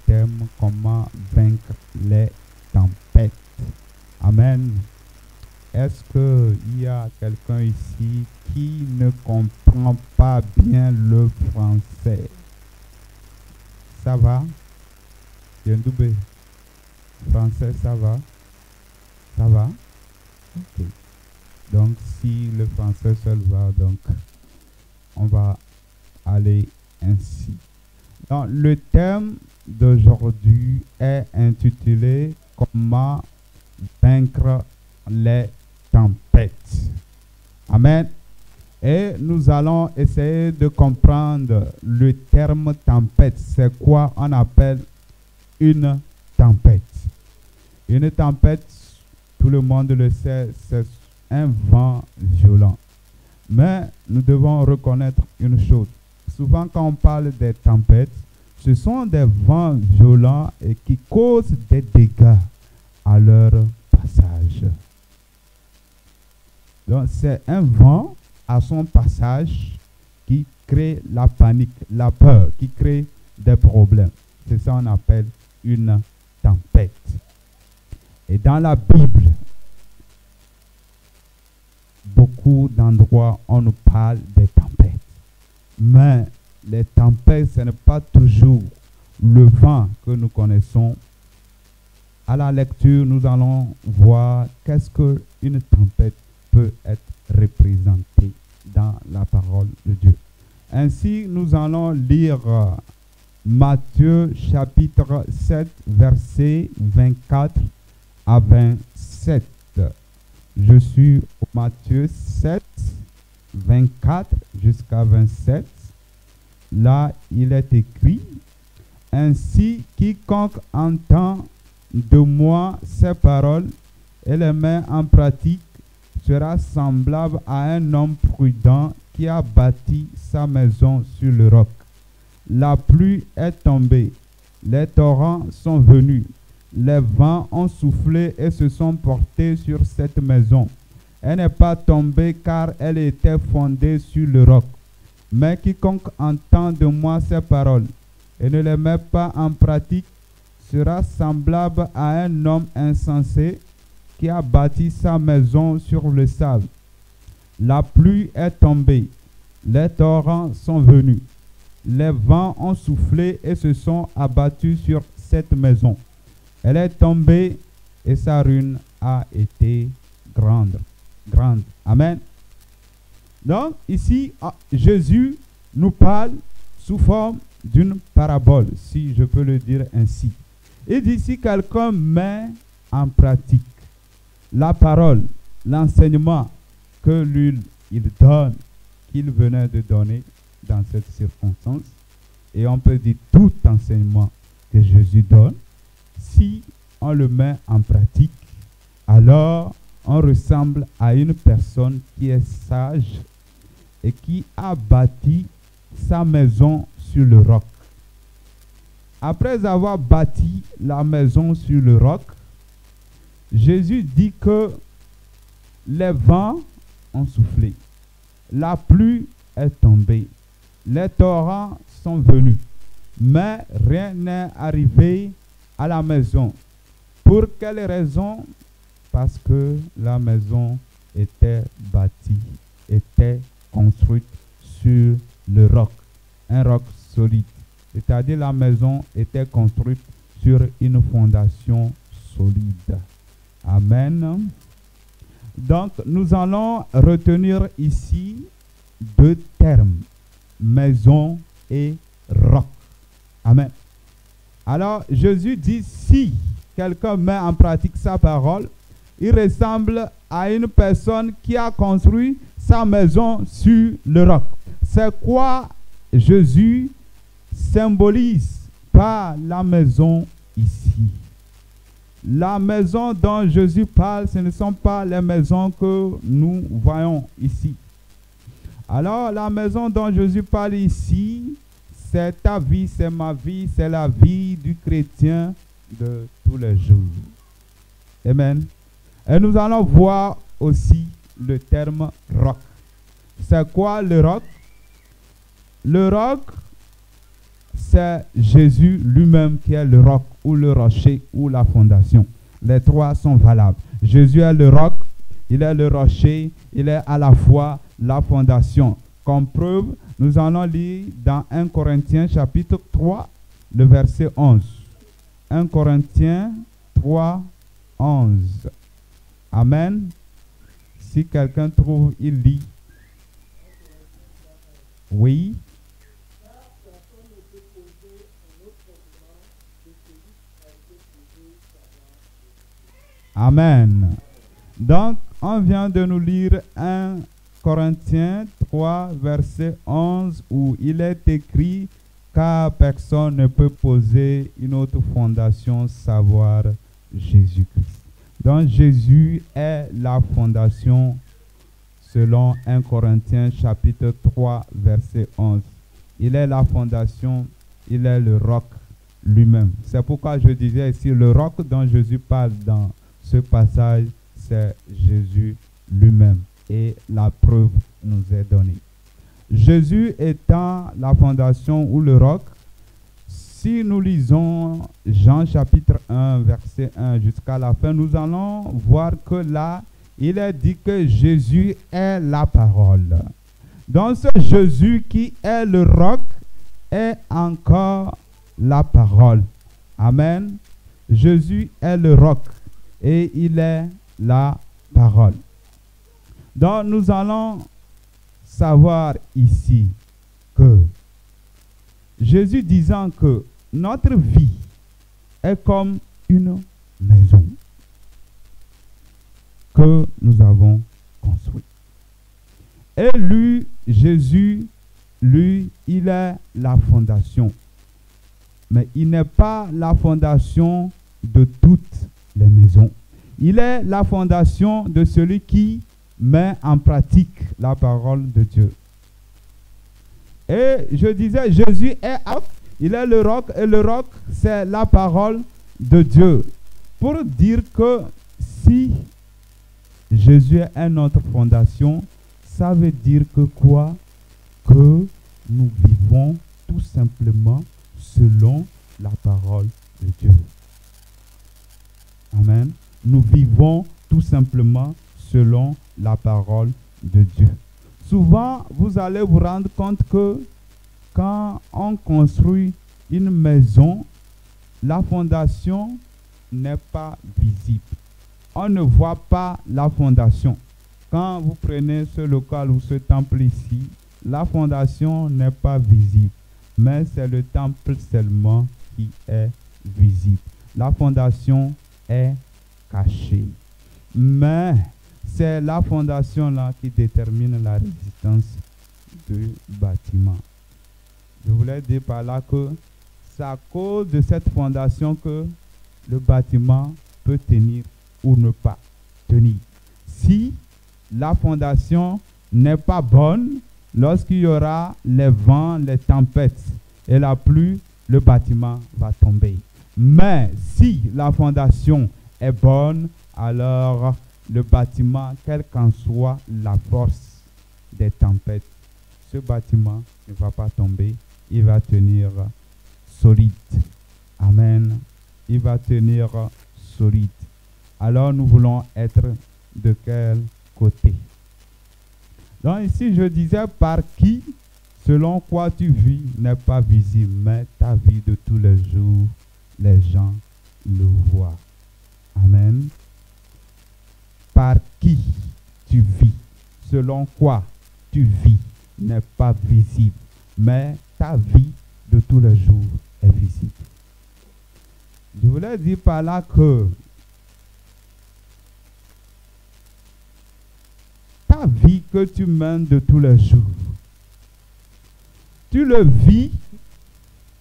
thème comment vaincre les tempêtes. Amen. Est-ce qu'il y a quelqu'un ici qui ne comprend pas bien le français? Ça va? Yendoubé. Français, ça va? Ça va? Ok. Donc, si le français seul va, donc, on va aller ainsi. Donc, le thème d'aujourd'hui est intitulé Comment vaincre les tempêtes. Amen. Et nous allons essayer de comprendre le terme tempête. C'est quoi on appelle une tempête? Une tempête, tout le monde le sait, c'est un vent violent. Mais nous devons reconnaître une chose. Souvent quand on parle des tempêtes, ce sont des vents violents et qui causent des dégâts à leur passage. Donc c'est un vent à son passage qui crée la panique, la peur, qui crée des problèmes. C'est ça qu'on appelle une tempête. Et dans la Bible, beaucoup d'endroits on nous parle des tempêtes. Mais les tempêtes, ce n'est pas toujours le vent que nous connaissons. À la lecture, nous allons voir qu'est-ce qu'une tempête peut être représentée dans la parole de Dieu. Ainsi, nous allons lire Matthieu chapitre 7, versets 24 à 27. Je suis au Matthieu 7, 24 jusqu'à 27. Là, il est écrit, « Ainsi, quiconque entend de moi ces paroles et les met en pratique sera semblable à un homme prudent qui a bâti sa maison sur le roc. La pluie est tombée, les torrents sont venus, les vents ont soufflé et se sont portés sur cette maison. Elle n'est pas tombée car elle était fondée sur le roc. Mais quiconque entend de moi ces paroles et ne les met pas en pratique sera semblable à un homme insensé qui a bâti sa maison sur le sable. La pluie est tombée, les torrents sont venus, les vents ont soufflé et se sont abattus sur cette maison. Elle est tombée et sa ruine a été grande. Grande. Amen. Donc, ici, Jésus nous parle sous forme d'une parabole, si je peux le dire ainsi. Il dit, si quelqu'un met en pratique la parole, l'enseignement que lui, il donne, qu'il venait de donner dans cette circonstance, et on peut dire tout enseignement que Jésus donne, si on le met en pratique, alors on ressemble à une personne qui est sage et qui a bâti sa maison sur le roc. Après avoir bâti la maison sur le roc, Jésus dit que les vents ont soufflé, la pluie est tombée, les torrents sont venus, mais rien n'est arrivé à la maison. Pour quelle raison? Parce que la maison était bâtie, était construite sur le roc, un roc solide. C'est-à-dire la maison était construite sur une fondation solide. Amen. Donc, nous allons retenir ici deux termes, maison et roc. Amen. Alors, Jésus dit, si quelqu'un met en pratique sa parole, il ressemble à une personne qui a construit sa maison sur le roc. C'est quoi Jésus symbolise par la maison ici? La maison dont Jésus parle, ce ne sont pas les maisons que nous voyons ici. Alors, la maison dont Jésus parle ici, c'est ta vie, c'est ma vie, c'est la vie du chrétien de tous les jours. Amen. Et nous allons voir aussi le terme roc. C'est quoi le roc? Le roc c'est Jésus lui-même qui est le roc ou le rocher ou la fondation. Les trois sont valables. Jésus est le roc, il est le rocher, il est à la fois la fondation. Comme preuve, nous allons lire dans 1 Corinthiens chapitre 3, le verset 11. 1 Corinthiens 3, 11. Amen. Si quelqu'un trouve, il lit. Oui. Amen. Donc, on vient de nous lire 1 Corinthiens 3, verset 11, où il est écrit « Car personne ne peut poser une autre fondation, savoir Jésus-Christ. » Donc, Jésus est la fondation selon 1 Corinthiens chapitre 3, verset 11. Il est la fondation, il est le roc lui-même. C'est pourquoi je disais ici, le roc dont Jésus parle dans ce passage, c'est Jésus lui-même. Et la preuve nous est donnée. Jésus étant la fondation ou le roc, si nous lisons Jean chapitre 1, verset 1 jusqu'à la fin, nous allons voir que là, il est dit que Jésus est la parole. Donc ce Jésus qui est le roc est encore la parole. Amen. Jésus est le roc et il est la parole. Donc nous allons savoir ici que Jésus disant que notre vie est comme une maison que nous avons construite. Et lui, Jésus, lui, il est la fondation. Mais il n'est pas la fondation de toutes les maisons. Il est la fondation de celui qui met en pratique la parole de Dieu. Et je disais, Jésus est roc, il est le roc, et le roc, c'est la parole de Dieu. Pour dire que si Jésus est notre fondation, ça veut dire que quoi? Que nous vivons tout simplement selon la parole de Dieu. Amen. Nous vivons tout simplement selon la parole de Dieu. Souvent, vous allez vous rendre compte que quand on construit une maison, la fondation n'est pas visible. On ne voit pas la fondation. Quand vous prenez ce local ou ce temple ici, la fondation n'est pas visible, mais c'est le temple seulement qui est visible. La fondation est cachée. Mais c'est la fondation là qui détermine la résistance du bâtiment. Je voulais dire par là que c'est à cause de cette fondation que le bâtiment peut tenir ou ne pas tenir. Si la fondation n'est pas bonne, lorsqu'il y aura les vents, les tempêtes et la pluie, le bâtiment va tomber. Mais si la fondation est bonne, alors le bâtiment, quelle qu'en soit la force des tempêtes, ce bâtiment ne va pas tomber, il va tenir solide. Amen. Il va tenir solide. Alors nous voulons être de quel côté? Donc ici je disais par qui, selon quoi tu vis, n'est pas visible, mais ta vie de tous les jours, les gens le voient. Amen. Par qui tu vis, selon quoi tu vis, n'est pas visible, mais ta vie de tous les jours est visible. Je voulais dire par là que ta vie que tu mènes de tous les jours, tu le vis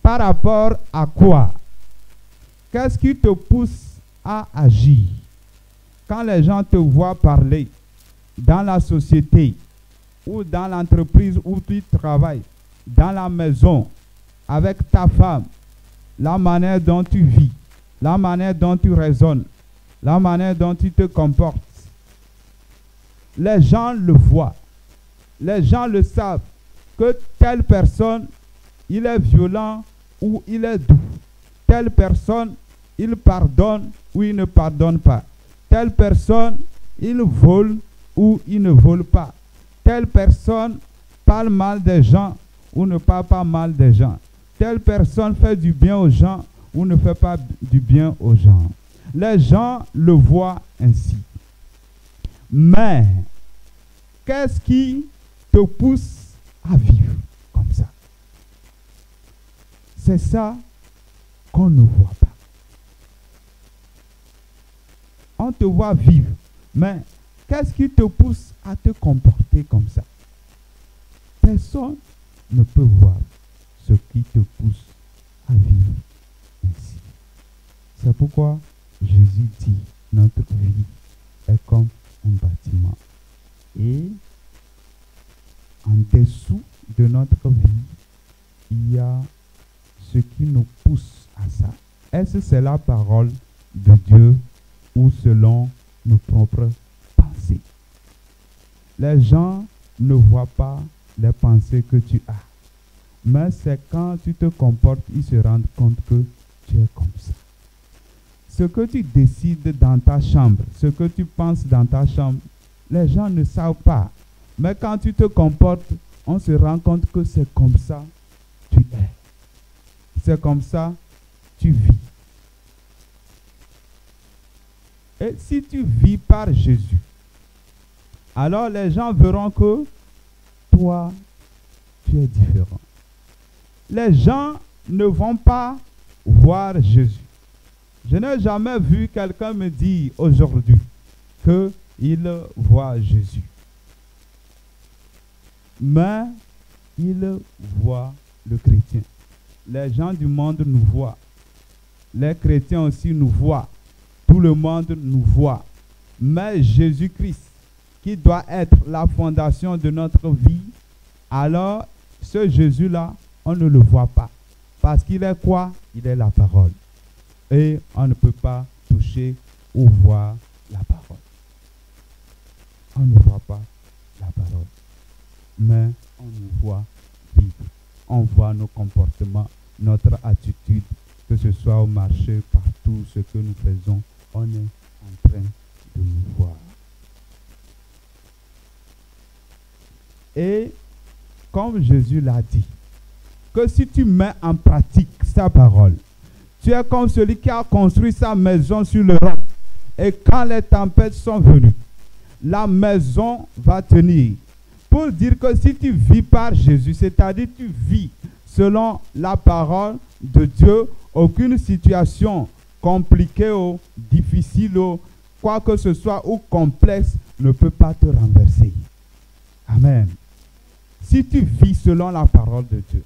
par rapport à quoi? Qu'est-ce qui te pousse à agir? Quand les gens te voient parler dans la société ou dans l'entreprise où tu travailles, dans la maison, avec ta femme, la manière dont tu vis, la manière dont tu raisonnes, la manière dont tu te comportes, les gens le voient. Les gens le savent que telle personne, il est violent ou il est doux. Telle personne, il pardonne ou il ne pardonne pas. Telle personne, il vole ou il ne vole pas. Telle personne parle mal des gens ou ne parle pas mal des gens. Telle personne fait du bien aux gens ou ne fait pas du bien aux gens. Les gens le voient ainsi. Mais, qu'est-ce qui te pousse à vivre comme ça? C'est ça qu'on ne voit pas. On te voit vivre, mais qu'est-ce qui te pousse à te comporter comme ça? Personne ne peut voir ce qui te pousse à vivre ainsi. C'est pourquoi Jésus dit, notre vie est comme un bâtiment. Et en dessous de notre vie, il y a ce qui nous pousse à ça. Est-ce que c'est la parole de Dieu ou selon nos propres pensées? Les gens ne voient pas les pensées que tu as. Mais c'est quand tu te comportes, ils se rendent compte que tu es comme ça. Ce que tu décides dans ta chambre, ce que tu penses dans ta chambre, les gens ne savent pas. Mais quand tu te comportes, on se rend compte que c'est comme ça tu es. C'est comme ça tu vis. Et si tu vis par Jésus, alors les gens verront que toi, tu es différent. Les gens ne vont pas voir Jésus. Je n'ai jamais vu quelqu'un me dire aujourd'hui qu'il voit Jésus. Mais il voit le chrétien. Les gens du monde nous voient. Les chrétiens aussi nous voient. Tout le monde nous voit. Mais Jésus-Christ, qui doit être la fondation de notre vie, alors ce Jésus-là, on ne le voit pas. Parce qu'il est quoi? Il est la parole. Et on ne peut pas toucher ou voir la parole. On ne voit pas la parole. Mais on nous voit vivre. On voit nos comportements, notre attitude, que ce soit au marché, partout, ce que nous faisons, on est en train de nous voir. Et comme Jésus l'a dit, que si tu mets en pratique sa parole, tu es comme celui qui a construit sa maison sur le roc. Et quand les tempêtes sont venues, la maison va tenir. Pour dire que si tu vis par Jésus, c'est-à-dire tu vis selon la parole de Dieu, aucune situation compliquée ou difficile ou quoi que ce soit ou complexe ne peut pas te renverser. Amen. Si tu vis selon la parole de Dieu,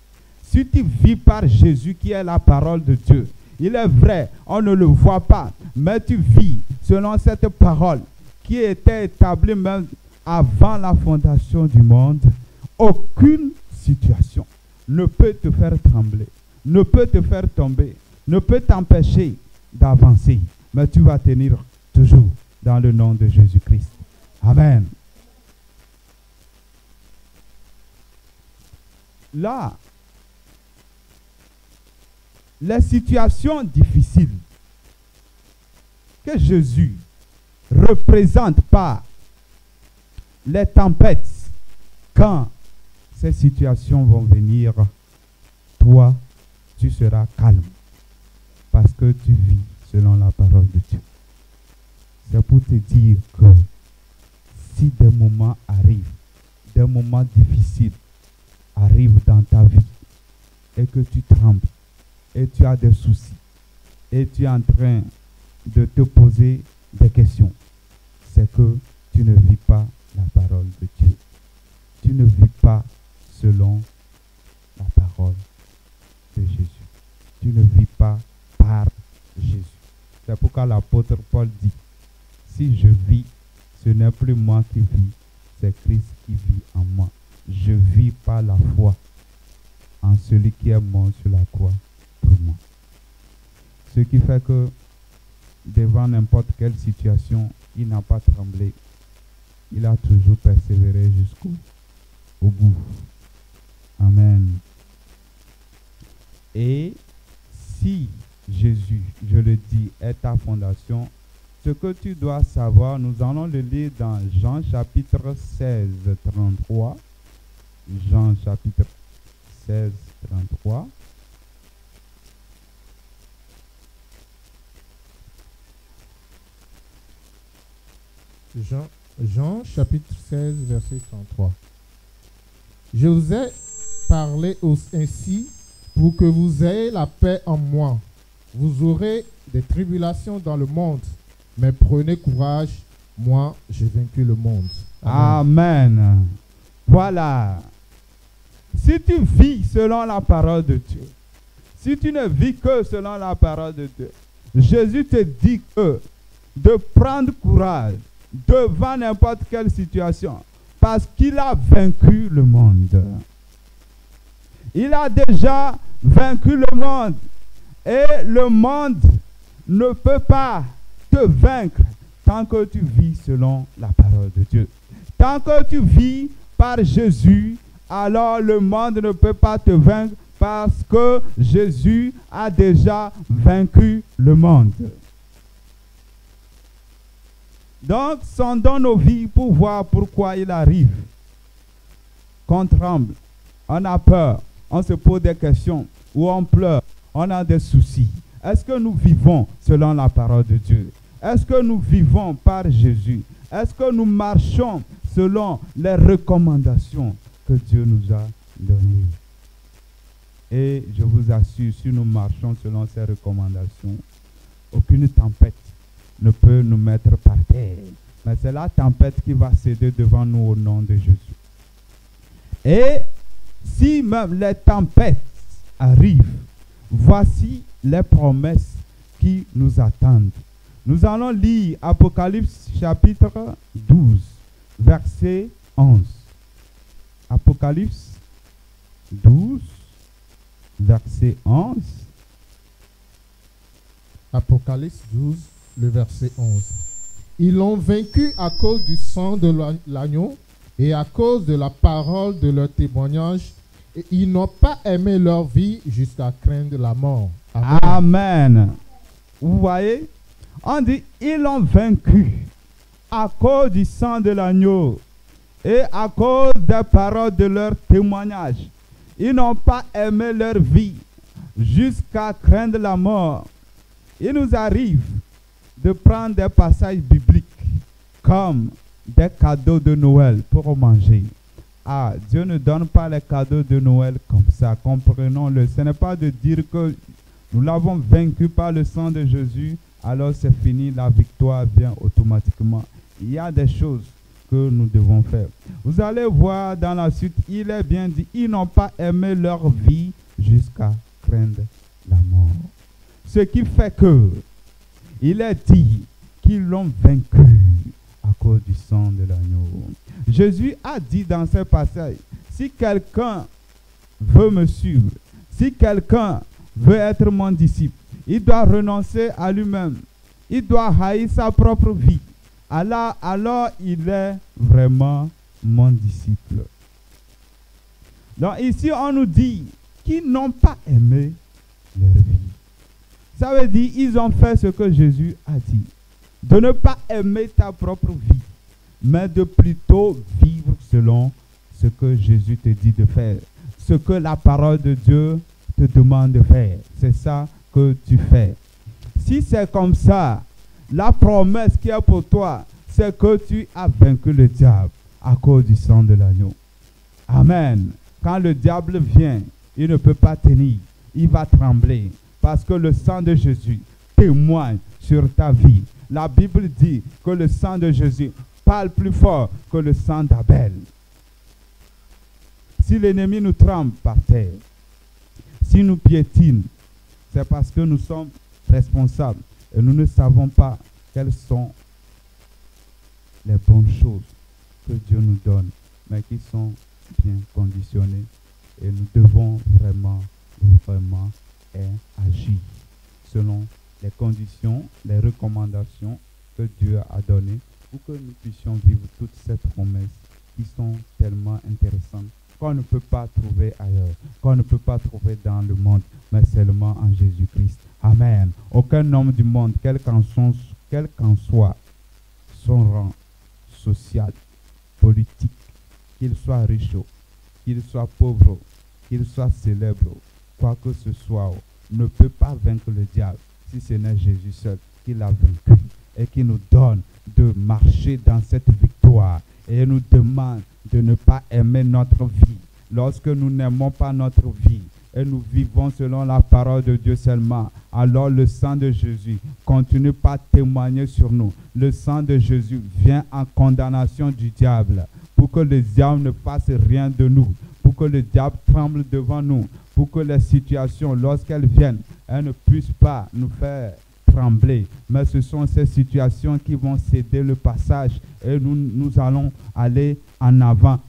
si tu vis par Jésus qui est la parole de Dieu, il est vrai, on ne le voit pas, mais tu vis selon cette parole qui était établie même avant la fondation du monde. Aucune situation ne peut te faire trembler, ne peut te faire tomber, ne peut t'empêcher d'avancer, mais tu vas tenir toujours dans le nom de Jésus-Christ. Amen. Là, les situations difficiles que Jésus représente par les tempêtes, quand ces situations vont venir, toi, tu seras calme parce que tu vis selon la parole de Dieu. C'est pour te dire que si des moments arrivent, des moments difficiles arrivent dans ta vie et que tu trembles et tu as des soucis et tu es en train de te poser des questions, c'est que tu ne vis pas la parole de Dieu. Tu ne vis pas selon la parole de Jésus. Tu ne vis pas par Jésus. C'est pourquoi l'apôtre Paul dit, si je vis, ce n'est plus moi qui vis, c'est Christ qui vit en moi. Je vis par la foi en celui qui est mort sur la croix pour moi. Ce qui fait que devant n'importe quelle situation, il n'a pas tremblé. Il a toujours persévéré jusqu'au bout. Amen. Et si Jésus, je le dis, est ta fondation, ce que tu dois savoir, nous allons le lire dans Jean chapitre 16, 33. Jean chapitre 16, 33. Jean chapitre 16, verset 33. Je vous ai parlé ainsi pour que vous ayez la paix en moi. Vous aurez des tribulations dans le monde, mais prenez courage, moi j'ai vaincu le monde. Amen. Amen. Voilà. Si tu vis selon la parole de Dieu, si tu ne vis que selon la parole de Dieu, Jésus te dit que de prendre courage devant n'importe quelle situation, parce qu'il a vaincu le monde. Il a déjà vaincu le monde. Et le monde ne peut pas te vaincre tant que tu vis selon la parole de Dieu. Tant que tu vis par Jésus, alors le monde ne peut pas te vaincre parce que Jésus a déjà vaincu le monde. Donc, sondons nos vies pour voir pourquoi il arrive qu'on tremble, on a peur, on se pose des questions, ou on pleure, on a des soucis. Est-ce que nous vivons selon la parole de Dieu? Est-ce que nous vivons par Jésus? Est-ce que nous marchons selon les recommandations que Dieu nous a données? Et je vous assure, si nous marchons selon ces recommandations, aucune tempête ne peut nous mettre par terre. Mais c'est la tempête qui va céder devant nous au nom de Jésus. Et si même les tempêtes arrivent, voici les promesses qui nous attendent. Nous allons lire Apocalypse chapitre 12, verset 11. Apocalypse 12, verset 11. Apocalypse 12, le verset 11. Ils l'ont vaincu à cause du sang de l'agneau et à cause de la parole de leur témoignage. Et ils n'ont pas aimé leur vie jusqu'à craindre la mort. Amen. Amen. Vous voyez, on dit ils l'ont vaincu à cause du sang de l'agneau et à cause des paroles de leur témoignage. Ils n'ont pas aimé leur vie jusqu'à craindre la mort. Il nous arrive de prendre des passages bibliques comme des cadeaux de Noël pour manger. Ah, Dieu ne donne pas les cadeaux de Noël comme ça, comprenons-le. Ce n'est pas de dire que nous l'avons vaincu par le sang de Jésus, alors c'est fini, la victoire vient automatiquement. Il y a des choses que nous devons faire. Vous allez voir dans la suite, il est bien dit, ils n'ont pas aimé leur vie jusqu'à craindre la mort. Ce qui fait que il est dit qu'ils l'ont vaincu à cause du sang de l'agneau. Jésus a dit dans ce passage, si quelqu'un veut me suivre, si quelqu'un veut être mon disciple, il doit renoncer à lui-même. Il doit haïr sa propre vie. Alors il est vraiment mon disciple. Donc ici, on nous dit qu'ils n'ont pas aimé leur vie. Ça veut dire qu'ils ont fait ce que Jésus a dit. De ne pas aimer ta propre vie, mais de plutôt vivre selon ce que Jésus te dit de faire. Ce que la parole de Dieu te demande de faire. C'est ça que tu fais. Si c'est comme ça, la promesse qui est pour toi, c'est que tu as vaincu le diable à cause du sang de l'agneau. Amen. Quand le diable vient, il ne peut pas tenir. Il va trembler. Parce que le sang de Jésus témoigne sur ta vie. La Bible dit que le sang de Jésus parle plus fort que le sang d'Abel. Si l'ennemi nous tremble par terre, si nous piétine, c'est parce que nous sommes responsables et nous ne savons pas quelles sont les bonnes choses que Dieu nous donne, mais qui sont bien conditionnées. Et nous devons vraiment agir selon les conditions, les recommandations que Dieu a données pour que nous puissions vivre toutes ces promesses qui sont tellement intéressantes qu'on ne peut pas trouver ailleurs, qu'on ne peut pas trouver dans le monde, mais seulement en Jésus-Christ. Amen. Aucun homme du monde, quel qu'en soit son rang social, politique, qu'il soit riche, qu'il soit pauvre, qu'il soit célèbre, quoi que ce soit, ne peut pas vaincre le diable si ce n'est Jésus seul qui l'a vaincu et qui nous donne de marcher dans cette victoire et nous demande de ne pas aimer notre vie. Lorsque nous n'aimons pas notre vie et nous vivons selon la parole de Dieu seulement, alors le sang de Jésus continue par témoigner sur nous. Le sang de Jésus vient en condamnation du diable pour que le diable ne fasse rien de nous, pour que le diable tremble devant nous, pour que les situations, lorsqu'elles viennent, elles ne puissent pas nous faire trembler. Mais ce sont ces situations qui vont céder le passage et nous allons aller en avant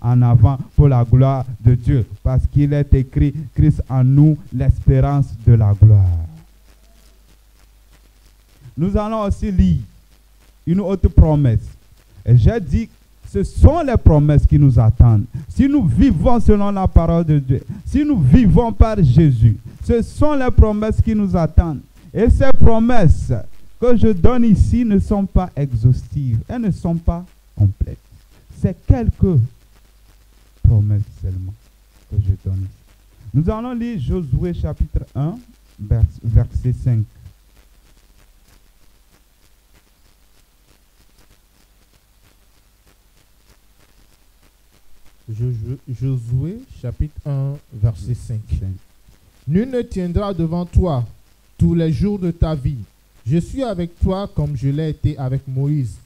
pour la gloire de Dieu. Parce qu'il est écrit, Christ en nous, l'espérance de la gloire. Nous allons aussi lire une autre promesse. Et j'ai dit, ce sont les promesses qui nous attendent. Si nous vivons selon la parole de Dieu, si nous vivons par Jésus, ce sont les promesses qui nous attendent. Et ces promesses que je donne ici ne sont pas exhaustives. Elles ne sont pas complètes. C'est quelques promesses seulement que je donne ici. Nous allons lire Josué chapitre 1, verset 5. Josué chapitre 1, verset 5. Nul ne tiendra devant toi tous les jours de ta vie. Je suis avec toi comme je l'ai été avec Moïse.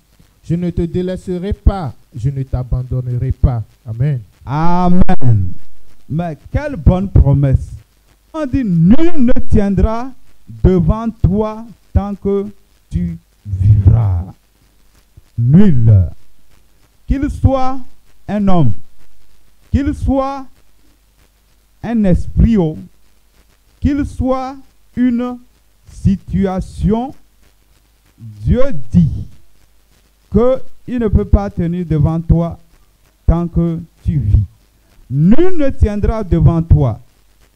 Je ne te délaisserai pas, je ne t'abandonnerai pas. Amen. Amen. Mais quelle bonne promesse. On dit, nul ne tiendra devant toi tant que tu vivras. Nul. Qu'il soit un homme, qu'il soit un esprit, qu'il soit une situation, Dieu dit qu'il ne peut pas tenir devant toi tant que tu vis. Nul ne tiendra devant toi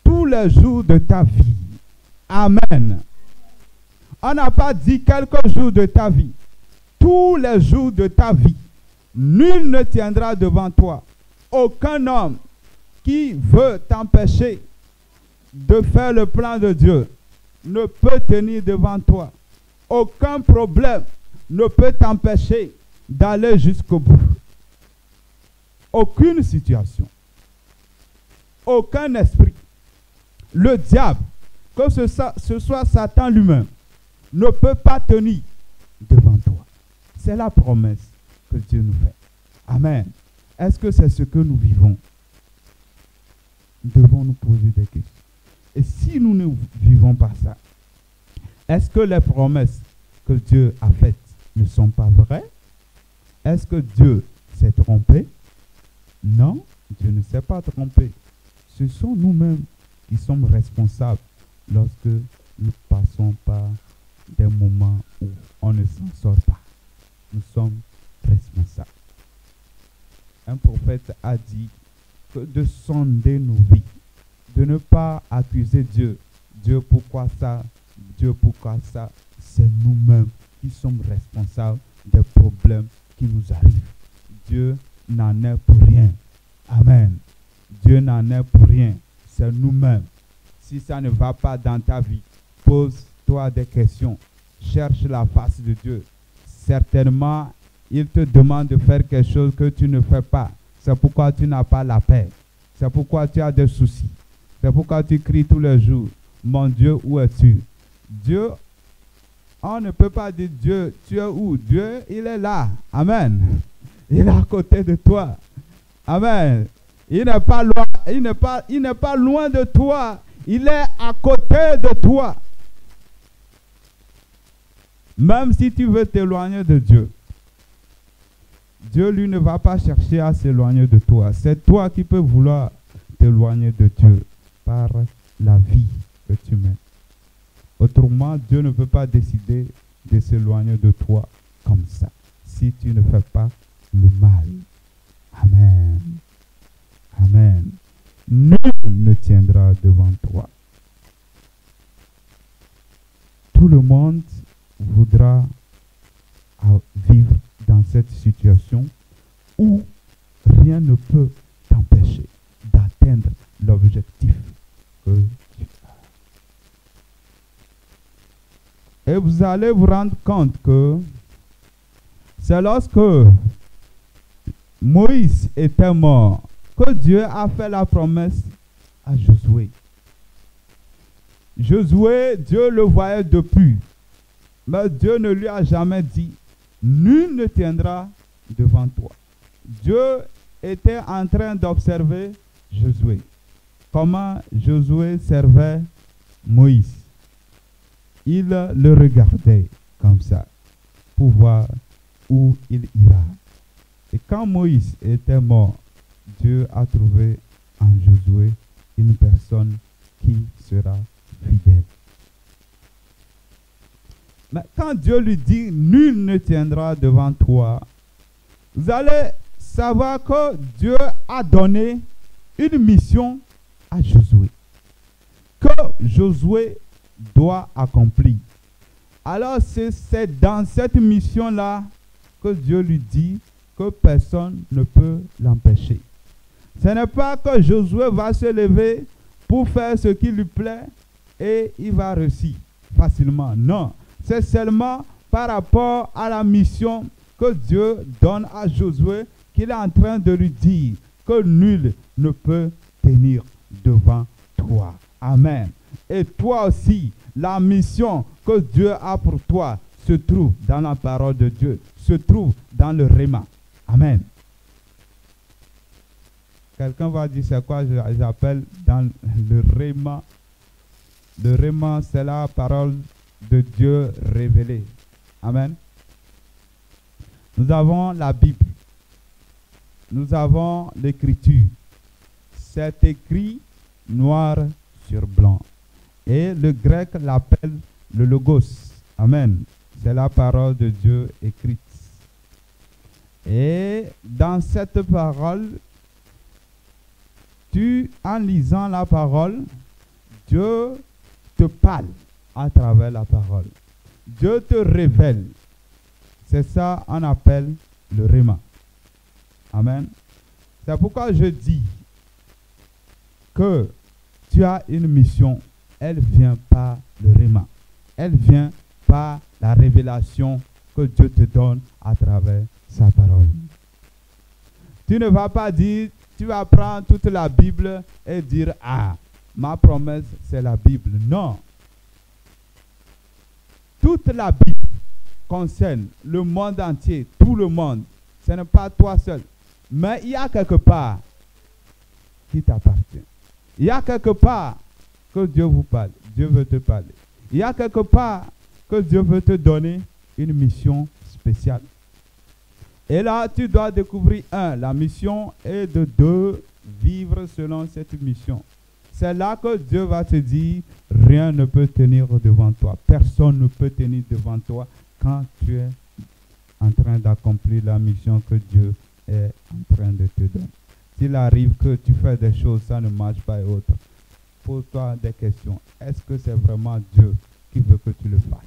tous les jours de ta vie. Amen. On n'a pas dit quelques jours de ta vie. Tous les jours de ta vie. Nul ne tiendra devant toi. Aucun homme qui veut t'empêcher de faire le plan de Dieu ne peut tenir devant toi. Aucun problème ne peut t'empêcher d'aller jusqu'au bout. Aucune situation. Aucun esprit. Le diable, que ce soit Satan lui-même, ne peut pas tenir devant toi. C'est la promesse que Dieu nous fait. Amen. Est-ce que c'est ce que nous vivons? Nous devons nous poser des questions. Et si nous ne vivons pas ça, est-ce que les promesses que Dieu a faites ne sont pas vraies? Est-ce que Dieu s'est trompé? Non, Dieu ne s'est pas trompé. Ce sont nous-mêmes qui sommes responsables lorsque nous passons par des moments où on ne s'en sort pas. Nous sommes responsables. Un prophète a dit que de sonder nos vies, de ne pas accuser Dieu. Dieu, pourquoi ça? Dieu, pourquoi ça? C'est nous-mêmes qui sommes responsables des problèmes qui nous arrivent. Dieu n'en est pour rien. Amen. Dieu n'en est pour rien. C'est nous-mêmes. Si ça ne va pas dans ta vie, pose-toi des questions. Cherche la face de Dieu. Certainement, il te demande de faire quelque chose que tu ne fais pas. C'est pourquoi tu n'as pas la paix. C'est pourquoi tu as des soucis. C'est pourquoi tu cries tous les jours. Mon Dieu, où es-tu? Dieu, on ne peut pas dire Dieu, tu es où? Dieu, il est là. Amen. Il est à côté de toi. Amen. Il n'est pas loin. Il n'est pas loin de toi. Il est à côté de toi. Même si tu veux t'éloigner de Dieu, Dieu, lui, ne va pas chercher à s'éloigner de toi. C'est toi qui peux vouloir t'éloigner de Dieu par la vie que tu mènes. Autrement, Dieu ne peut pas décider de s'éloigner de toi comme ça, si tu ne fais pas le mal. Amen. Amen. Nul ne tiendra devant toi. Tout le monde voudra vivre dans cette situation où rien ne peut t'empêcher d'atteindre l'objectif que tu as. Et vous allez vous rendre compte que c'est lorsque Moïse était mort que Dieu a fait la promesse à Josué. Josué, Dieu le voyait depuis, mais Dieu ne lui a jamais dit, nul ne tiendra devant toi. Dieu était en train d'observer Josué. Comment Josué servait Moïse. Il le regardait comme ça pour voir où il ira. Et quand Moïse était mort, Dieu a trouvé en Josué une personne qui sera fidèle. Mais quand Dieu lui dit, nul ne tiendra devant toi, vous allez savoir que Dieu a donné une mission à Josué, que Josué doit accomplir. Alors c'est dans cette mission-là que Dieu lui dit que personne ne peut l'empêcher. Ce n'est pas que Josué va se lever pour faire ce qui lui plaît et il va réussir facilement. Non, c'est seulement par rapport à la mission que Dieu donne à Josué qu'il est en train de lui dire que nul ne peut tenir devant toi. Amen. Et toi aussi, la mission que Dieu a pour toi se trouve dans la parole de Dieu, se trouve dans le Réma. Amen. Quelqu'un va dire c'est quoi j'appelle dans le Réma. Le Réma, c'est la parole de Dieu révélée. Amen. Nous avons la Bible. Nous avons l'Écriture. C'est écrit noir sur blanc. Et le grec l'appelle le Logos. Amen. C'est la parole de Dieu écrite. Et dans cette parole, en lisant la parole, Dieu te parle à travers la parole. Dieu te révèle. C'est ça qu'on appelle le Réma. Amen. C'est pourquoi je dis que tu as une mission. Elle vient par le Réma. Elle vient par la révélation que Dieu te donne à travers sa parole. Tu ne vas pas dire, tu vas prendre toute la Bible et dire, ah, ma promesse, c'est la Bible. Non. Toute la Bible concerne le monde entier, tout le monde. Ce n'est pas toi seul. Mais il y a quelque part qui t'appartient. Il y a quelque part que Dieu vous parle. Dieu veut te parler. Il y a quelque part que Dieu veut te donner une mission spéciale. Et là, tu dois découvrir, la mission, et de deux, vivre selon cette mission. C'est là que Dieu va te dire, rien ne peut tenir devant toi. Personne ne peut tenir devant toi quand tu es en train d'accomplir la mission que Dieu est en train de te donner. S'il arrive que tu fais des choses, ça ne marche pas et autres, pose-toi des questions. Est-ce que c'est vraiment Dieu qui veut que tu le fasses?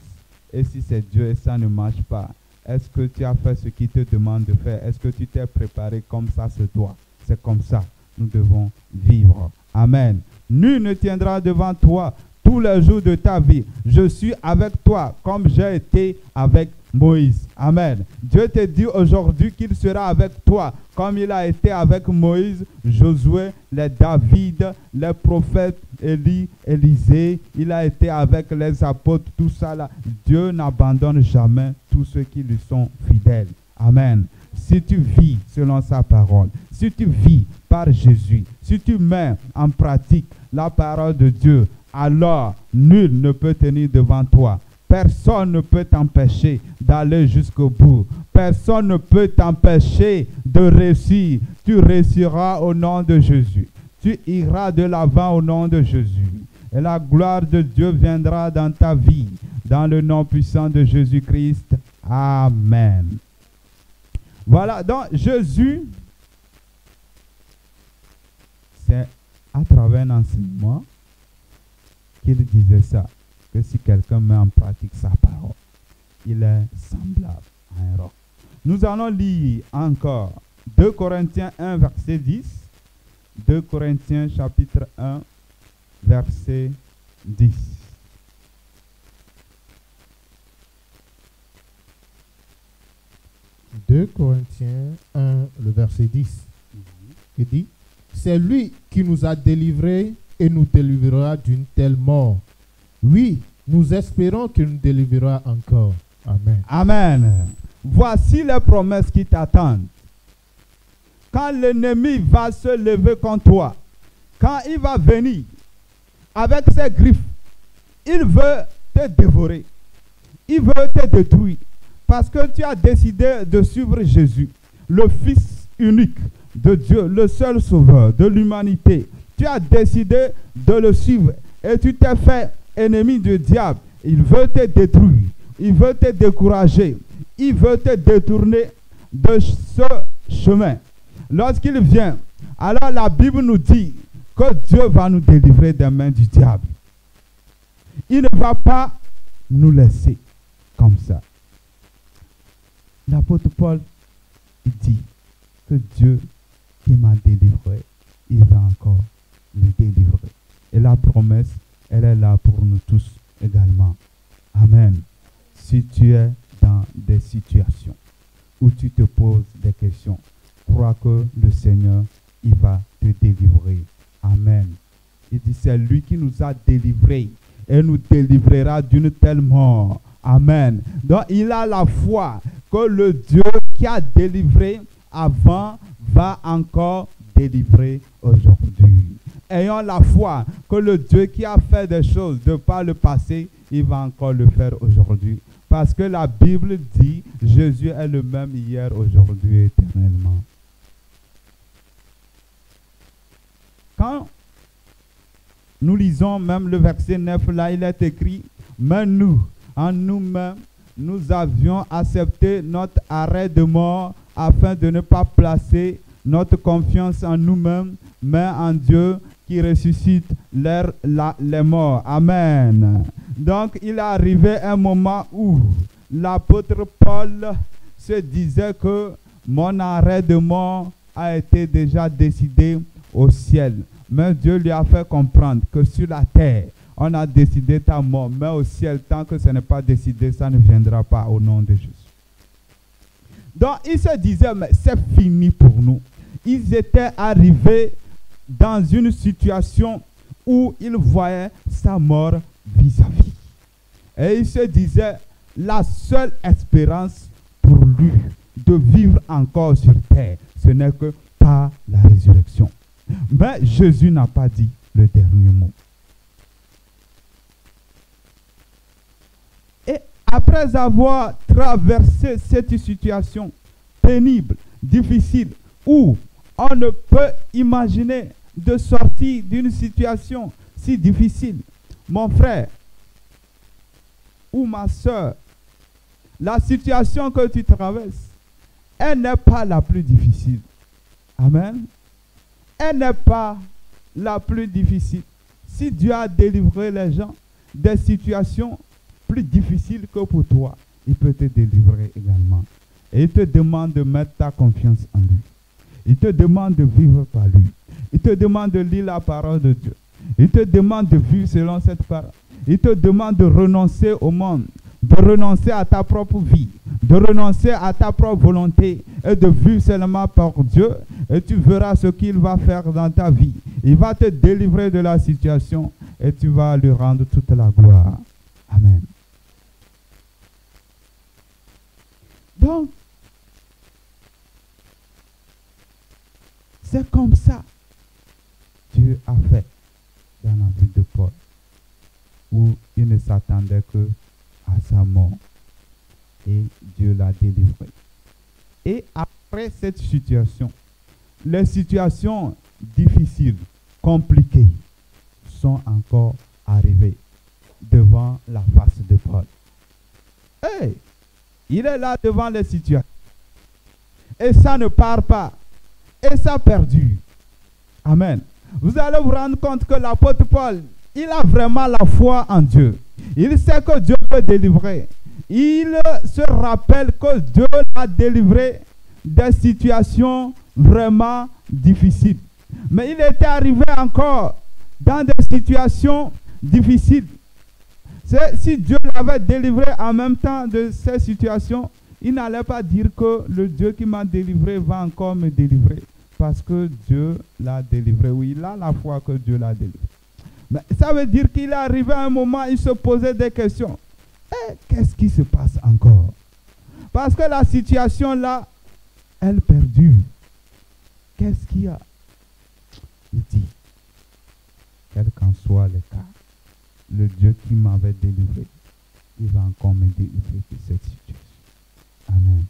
Et si c'est Dieu et ça ne marche pas, est-ce que tu as fait ce qu'il te demande de faire? Est-ce que tu t'es préparé comme ça se doit? C'est comme ça nous devons vivre. Amen. Nul ne tiendra devant toi tous les jours de ta vie. Je suis avec toi comme j'ai été avec Moïse. Amen. Dieu te dit aujourd'hui qu'il sera avec toi comme il a été avec Moïse, Josué, les David, les prophètes, Élie, Élisée. Il a été avec les apôtres, tout ça là. Dieu n'abandonne jamais tous ceux qui lui sont fidèles. Amen. Si tu vis selon sa parole, si tu vis par Jésus, si tu mets en pratique la parole de Dieu, alors nul ne peut tenir devant toi. Personne ne peut t'empêcher d'aller jusqu'au bout. Personne ne peut t'empêcher de réussir. Tu réussiras au nom de Jésus. Tu iras de l'avant au nom de Jésus. Et la gloire de Dieu viendra dans ta vie. Dans le nom puissant de Jésus-Christ. Amen. Voilà, donc Jésus c'est à travers un enseignement qu'il disait ça, que si quelqu'un met en pratique sa parole, il est semblable à un roc. Nous allons lire encore 2 Corinthiens 1, verset 10. 2 Corinthiens chapitre 1, verset 10. « 2 Corinthiens 1, le verset 10. Il dit, « C'est lui qui nous a délivrés et nous délivrera d'une telle mort. Oui, nous espérons qu'il nous délivrera encore. » Amen. Amen. Voici les promesses qui t'attendent. Quand l'ennemi va se lever contre toi, quand il va venir avec ses griffes, il veut te dévorer. Il veut te détruire. Parce que tu as décidé de suivre Jésus, le Fils unique de Dieu, le seul sauveur de l'humanité. Tu as décidé de le suivre et tu t'es fait ennemi du diable. Il veut te détruire. Il veut te décourager. Il veut te détourner de ce chemin. Lorsqu'il vient, alors la Bible nous dit que Dieu va nous délivrer des mains du diable. Il ne va pas nous laisser comme ça. L'apôtre Paul dit que Dieu qui m'a délivré, il va encore me délivrer. Et la promesse, elle est là pour nous tous également. Amen. Si tu es dans des situations où tu te poses des questions, crois que le Seigneur, il va te délivrer. Amen. Il dit, c'est lui qui nous a délivrés et nous délivrera d'une telle mort. Amen. Donc, il a la foi que le Dieu qui a délivré avant va encore délivrer aujourd'hui. Ayons la foi que le Dieu qui a fait des choses de par le passé, il va encore le faire aujourd'hui. Parce que la Bible dit, Jésus est le même hier, aujourd'hui et éternellement. Quand nous lisons même le verset 9, là, il est écrit, mais nous, en nous-mêmes, nous avions accepté notre arrêt de mort afin de ne pas placer notre confiance en nous-mêmes, mais en Dieu qui ressuscite les morts. Amen. Donc, il est arrivé un moment où l'apôtre Paul se disait que mon arrêt de mort a été déjà décidé au ciel. Mais Dieu lui a fait comprendre que sur la terre, on a décidé ta mort, mais au ciel, tant que ce n'est pas décidé, ça ne viendra pas au nom de Jésus. Donc, il se disait, mais c'est fini pour nous. Ils étaient arrivés dans une situation où ils voyaient sa mort vis-à-vis. Et il se disait, la seule espérance pour lui de vivre encore sur terre, ce n'est que par la résurrection. Mais Jésus n'a pas dit le dernier mot. Et après avoir traversé cette situation pénible, difficile, où on ne peut imaginer de sortir d'une situation si difficile, mon frère ou ma soeur, la situation que tu traverses, elle n'est pas la plus difficile. Amen. Elle n'est pas la plus difficile. Si Dieu a délivré les gens des situations plus difficiles que pour toi, il peut te délivrer également. Et il te demande de mettre ta confiance en lui. Il te demande de vivre par lui. Il te demande de lire la parole de Dieu. Il te demande de vivre selon cette parole. Il te demande de renoncer au monde, de renoncer à ta propre vie, de renoncer à ta propre volonté et de vivre seulement par Dieu. Et tu verras ce qu'il va faire dans ta vie. Il va te délivrer de la situation et tu vas lui rendre toute la gloire. Amen. Donc, c'est comme ça Dieu a fait dans la vie de Paul, où il ne s'attendait que à sa mort. Et Dieu l'a délivré. Et après cette situation, les situations difficiles, compliquées, sont encore arrivées devant la face de Paul. Hey, il est là devant les situations. Et ça ne part pas. Et ça perdure. Amen. vous allez vous rendre compte que l'apôtre Paul, il a vraiment la foi en Dieu. Il sait que Dieu peut délivrer. Il se rappelle que Dieu l'a délivré des situations vraiment difficiles. Mais il était arrivé encore dans des situations difficiles. Si Dieu l'avait délivré en même temps de ces situations, il n'allait pas dire que le Dieu qui m'a délivré va encore me délivrer. Parce que Dieu l'a délivré. Oui, il a la foi que Dieu l'a délivré. Mais ça veut dire qu'il est arrivé à un moment, il se posait des questions. Qu'est-ce qui se passe encore? Parce que la situation là, elle perdure. Qu'est-ce qu'il y a? Il dit, quel qu'en soit le cas, le Dieu qui m'avait délivré, il va encore me délivrer de cette situation. Amen.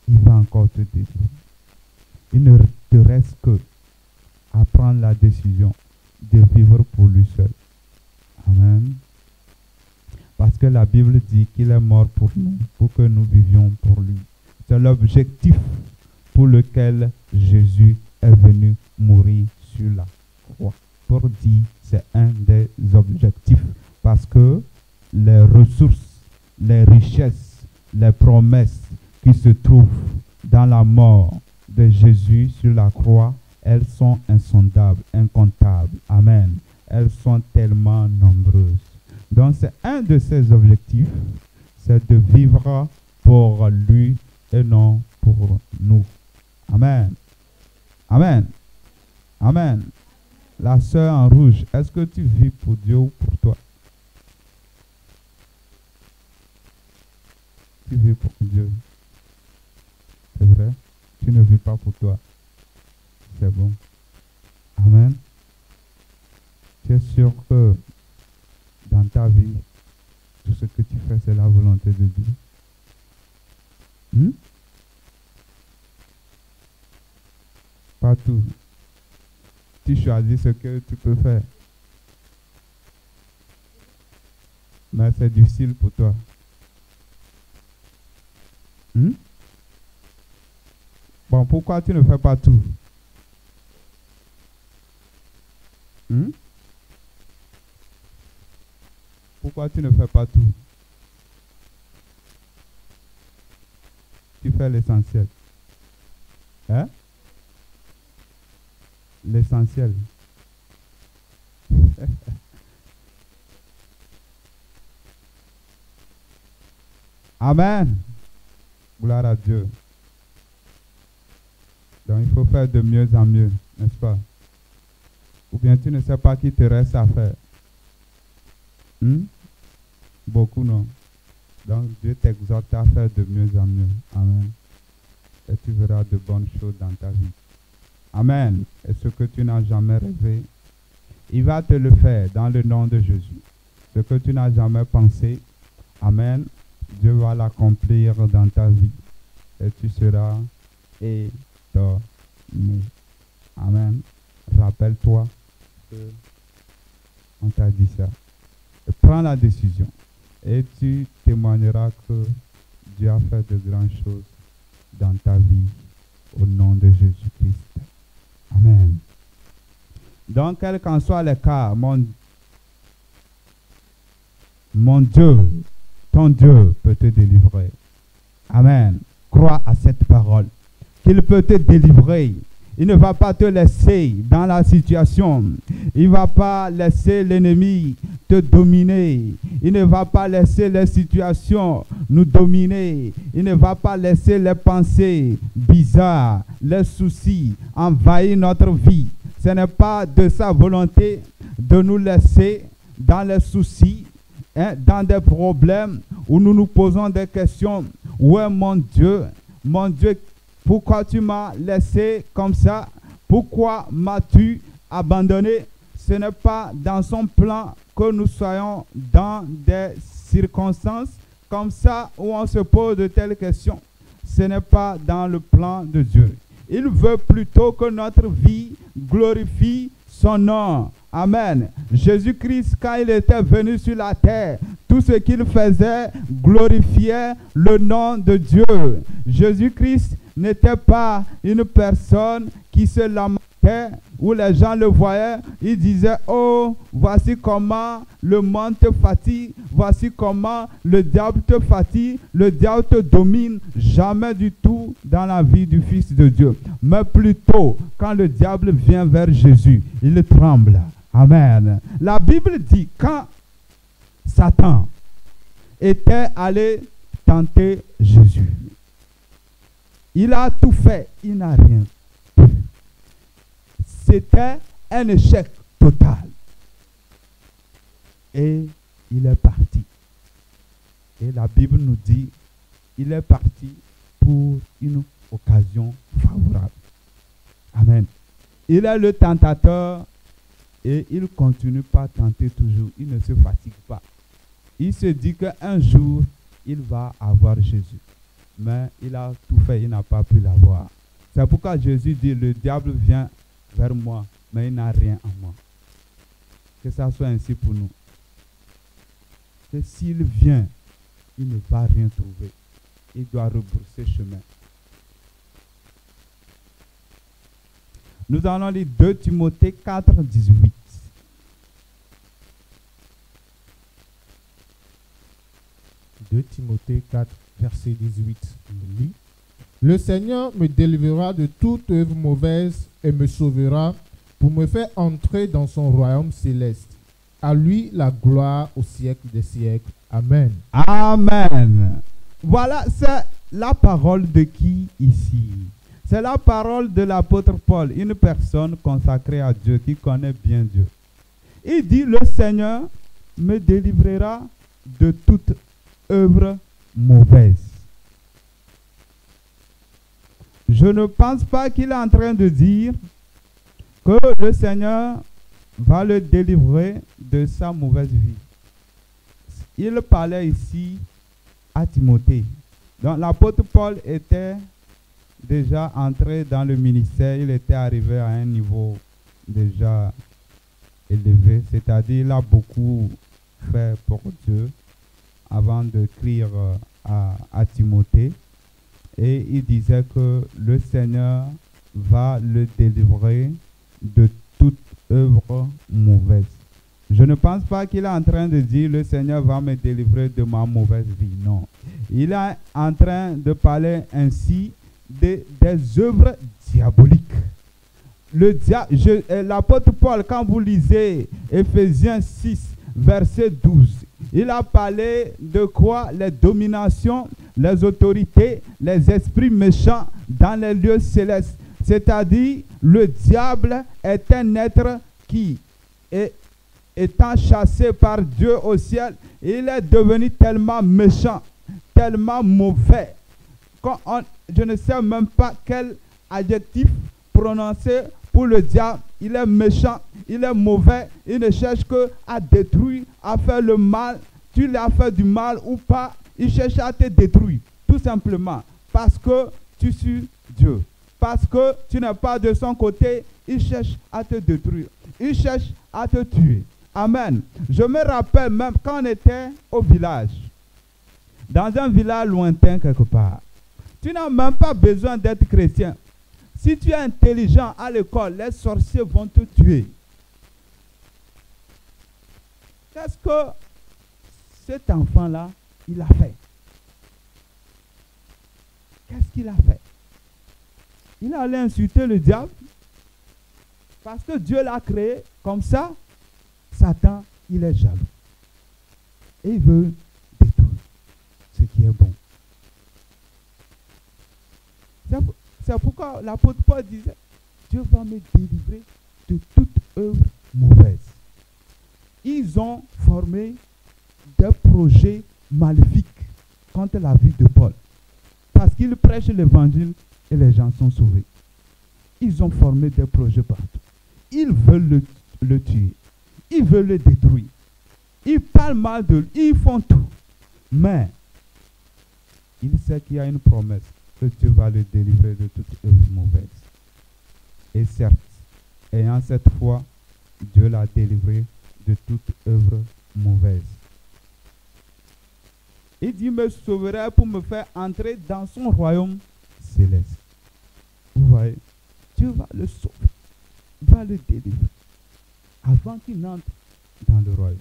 Il va encore te délivrer. Il ne te reste que à prendre la décision de vivre pour lui seul. Amen. Parce que la Bible dit qu'il est mort pour nous, pour que nous vivions pour lui. C'est l'objectif pour lequel Jésus est venu mourir sur la croix. Pour dire, c'est un des objectifs. Parce que les ressources, les richesses, les promesses qui se trouvent dans la mort de Jésus sur la croix, elles sont insondables, incomptables. Amen. Elles sont tellement nombreuses. Donc c'est un de ses objectifs, c'est de vivre pour lui et non pour nous. Amen. Amen. Amen. La sœur en rouge, est-ce que tu vis pour Dieu ou pour toi? Tu vis pour Dieu. C'est vrai? Tu ne vis pas pour toi. C'est bon. Amen. Tu es sûr que dans ta vie, tout ce que tu fais, c'est la volonté de Dieu? Pas tout. Tu choisis ce que tu peux faire. Mais c'est difficile pour toi. Bon, pourquoi tu ne fais pas tout? Pourquoi tu ne fais pas tout? Tu fais l'essentiel. Hein? L'essentiel. Amen. Gloire à Dieu. Donc il faut faire de mieux en mieux, n'est-ce pas? Ou bien tu ne sais pas qui te reste à faire. Beaucoup non. Donc Dieu t'exhorte à faire de mieux en mieux. Amen. Et tu verras de bonnes choses dans ta vie. Amen. Et ce que tu n'as jamais rêvé, il va te le faire dans le nom de Jésus. Ce que tu n'as jamais pensé, Dieu va l'accomplir dans ta vie. Et tu seras étonné. Amen. Rappelle-toi que on t'a dit ça. Et prends la décision. Et tu témoigneras que Dieu a fait de grandes choses dans ta vie au nom de Jésus-Christ. Amen. Donc, quel qu'en soit le cas, mon Dieu, ton Dieu peut te délivrer. Amen. Crois à cette parole. Qu'il peut te délivrer. Il ne va pas te laisser dans la situation. Il ne va pas laisser l'ennemi te dominer. Il ne va pas laisser les situations nous dominer. Il ne va pas laisser les pensées bizarres, les soucis envahir notre vie. Ce n'est pas de sa volonté de nous laisser dans les soucis, dans des problèmes où nous nous posons des questions. Où est mon Dieu? Mon Dieu, pourquoi tu m'as laissé comme ça? Pourquoi m'as-tu abandonné? Ce n'est pas dans son plan que nous soyons dans des circonstances comme ça où on se pose de telles questions. Ce n'est pas dans le plan de Dieu. Il veut plutôt que notre vie glorifie son nom. Amen. Jésus-Christ, quand il était venu sur la terre, tout ce qu'il faisait glorifiait le nom de Dieu. Jésus-Christ n'était pas une personne qui se lamentait était, où les gens le voyaient, ils disaient, oh, voici comment le monde te fatigue, voici comment le diable te fatigue, le diable te domine. Jamais du tout dans la vie du Fils de Dieu. Mais plutôt, quand le diable vient vers Jésus, il tremble. Amen. La Bible dit, quand Satan était allé tenter Jésus, il a tout fait, il n'a rien pu. C'était un échec total. Et il est parti. Et la Bible nous dit, il est parti pour une occasion favorable. Amen. Il est le tentateur et il continue pas à tenter toujours. Il ne se fatigue pas. Il se dit qu'un jour, il va avoir Jésus. Mais il a tout fait, il n'a pas pu l'avoir. C'est pourquoi Jésus dit, le diable vient vers moi, mais il n'a rien en moi. Que ça soit ainsi pour nous. Que s'il vient, il ne va rien trouver. Il doit rebrousser chemin. Nous allons lire 2 Timothée 4, 18. De Timothée 4, verset 18. Il lit, le Seigneur me délivrera de toute œuvre mauvaise et me sauvera pour me faire entrer dans son royaume céleste. À lui la gloire au siècle des siècles. Amen. Amen. Voilà, c'est la parole de qui ici? C'est la parole de l'apôtre Paul, une personne consacrée à Dieu, qui connaît bien Dieu. Il dit, le Seigneur me délivrera de toute œuvre mauvaise. Je ne pense pas qu'il est en train de dire que le Seigneur va le délivrer de sa mauvaise vie. Il parlait ici à Timothée. Donc l'apôtre Paul était déjà entré dans le ministère, il était arrivé à un niveau déjà élevé, c'est-à-dire il a beaucoup fait pour Dieu avant d'écrire à Timothée. Et il disait que le Seigneur va le délivrer de toute œuvre mauvaise. Je ne pense pas qu'il est en train de dire le Seigneur va me délivrer de ma mauvaise vie. Non. Il est en train de parler ainsi des œuvres diaboliques. L'apôtre Paul, quand vous lisez Éphésiens 6, verset 12, il a parlé de quoi? Les dominations, les autorités, les esprits méchants dans les lieux célestes. C'est-à-dire, le diable est un être qui, étant chassé par Dieu au ciel, il est devenu tellement méchant, tellement mauvais. Je ne sais même pas quel adjectif prononcer pour le diable. Il est méchant, il est mauvais, il ne cherche qu'à détruire, à faire le mal. Tu lui as fait du mal ou pas, il cherche à te détruire. Tout simplement parce que tu suis Dieu. Parce que tu n'es pas de son côté, il cherche à te détruire. Il cherche à te tuer. Amen. Je me rappelle même quand on était au village, dans un village lointain quelque part. Tu n'as même pas besoin d'être chrétien. Si tu es intelligent à l'école, les sorciers vont te tuer. Qu'est-ce que cet enfant-là, il a fait? Qu'est-ce qu'il a fait? Il allait insulter le diable parce que Dieu l'a créé comme ça. Satan, il est jaloux. Et il veut détruire ce qui est bon. C'est pourquoi l'apôtre Paul disait, Dieu va me délivrer de toute œuvre mauvaise. Ils ont formé des projets maléfiques contre la vie de Paul. Parce qu'il prêche l'évangile et les gens sont sauvés. Ils ont formé des projets partout. Ils veulent le tuer. Ils veulent le détruire. Ils parlent mal de lui. Ils font tout. Mais il sait qu'il y a une promesse que Dieu va le délivrer de toute œuvre mauvaise. Et certes, ayant cette foi, Dieu l'a délivré de toute œuvre mauvaise. Il dit, me sauverait pour me faire entrer dans son royaume céleste. Vous voyez, Dieu va le sauver. va le délivrer avant qu'il n'entre dans le royaume.